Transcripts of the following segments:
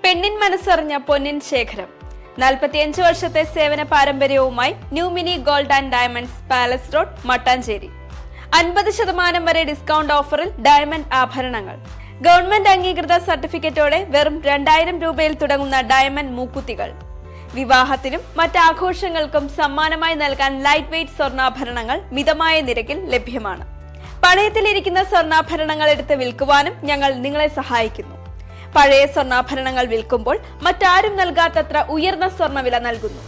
പെണ്ണിൻ മനസ്സറിഞ്ഞ പൊന്നിൻ ശേഖരം 45 വർഷത്തെ സേവന പാരമ്പര്യവുമായി new mini gold and diamonds palace road Mattancherry 50% വരെ ഡിസ്കൗണ്ട് ഓഫറിൽ ഡയമണ്ട് ആഭരണങ്ങൾ ഗവൺമെന്റ് അംഗീകൃത സർട്ടിഫിക്കറ്റോടെ വെറും 2000 രൂപയിൽ തുടങ്ങുന്ന ഡയമണ്ട് മൂക്കുത്തികൾ വിവാഹത്തിനും മറ്റാഘോഷങ്ങൾക്കും സമ്മാനമായി നൽകാൻ ലൈറ്റ് വെയ്റ്റ് സ്വർണ്ണാഭരണങ്ങൾ മിതമായ നിരക്കിൽ ലഭ്യമാണ്. പണയത്തിലിരിക്കുന്ന സ്വർണ്ണാഭരണങ്ങൾ എടുത്ത് വിൽക്കുവാനും ഞങ്ങൾ നിങ്ങളെ സഹായിക്കുന്നു. പഴയ സ്വർണ്ണാഭരണങ്ങൾ വിൽക്കുമ്പോൾ മറ്റാരും നൽകാത്തത്ര ഉയർന്ന സ്വർണ്ണവില നൽകുന്നു.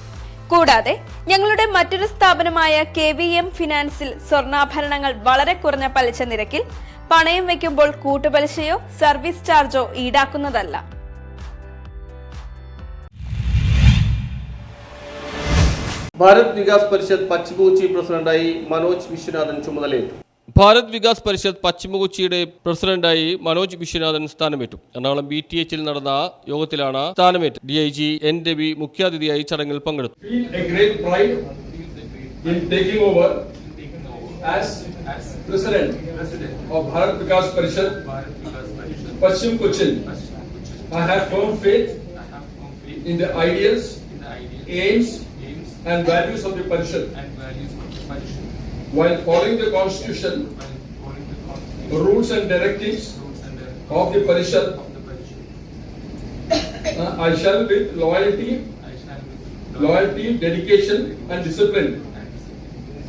കൂടാതെ ഞങ്ങളുടെ മറ്റൊരു സ്ഥാപനമായ KVM ഫിനാൻസിൽ സ്വർണ്ണാഭരണങ്ങൾ വളരെ കുറഞ്ഞ പലിശ നിരക്കിൽ പണയം വയ്ക്കുമ്പോൾ കൂട്ടുപലിശയോ സർവീസ് ചാർജോ ഈടാക്കുന്നതല്ല. ഭാരത് വികാസ് പരിഷത്ത് പശ്ചിമ കൊച്ചി പ്രസിഡന്റായി മനോജ് വിശ്വനാഥൻ ചുമതലയേറ്റു. ഭാരത് വികാസ് പരിഷത്ത് പശ്ചിമ കൊച്ചിയുടെ പ്രസിഡന്റായി മനോജ് വിശ്വനാഥൻ സ്ഥാനമേറ്റു. എറണാകുളം BTHൽ നടന്ന യോഗത്തിലാണ് സ്ഥാനമേറ്റ്. DIG N. രവി മുഖ്യാതിഥിയായി ചടങ്ങിൽ പങ്കെടുത്തു. of Bharat Vikas Parishad, Paschim Cochin. I have firm faith in the ideals, aims and values of the Parishad. While following the Constitution, rules and directives of the Parishad, I shall with loyalty, dedication and discipline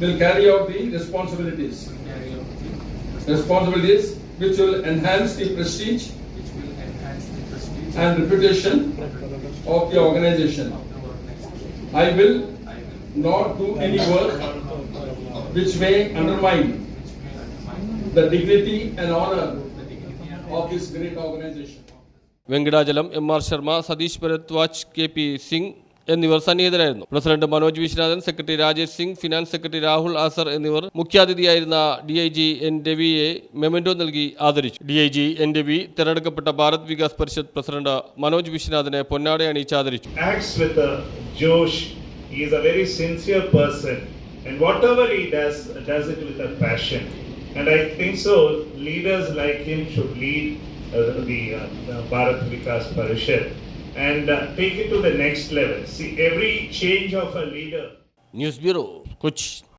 will carry out the responsibilities which will enhance the prestige and reputation of the organization. I will not do any work which may undermine the dignity and honor of this great organization. Venkatachalam MR Sharma, Satheesh Bharadwaj, KP Singh എന്നിവർ സന്നിഹിതരായിരുന്നു. President Manoj Viswanathan, secretary Rajesh Singh, finance secretary Rahul Azar എന്നിവർ മുഖ്യാതിഥിയായിരുന്ന DIG N. രവിയെ memento നൽകി ആദരിച്ചു. DIG N. Ravi തെരഞ്ഞെടുക്കപ്പെട്ട ഭാരത് വികാസ് പരിഷത്ത് president Manoj വിശ്വനാഥനെ പൊന്നാട അണിയിച്ച് ആദരിച്ചു. He is a very sincere person and whatever he does it with a passion, and I think so leaders like him should lead the Bharat Vikas Parishad and take it to the next level. See, every change of a leader. News Bureau, Kochi.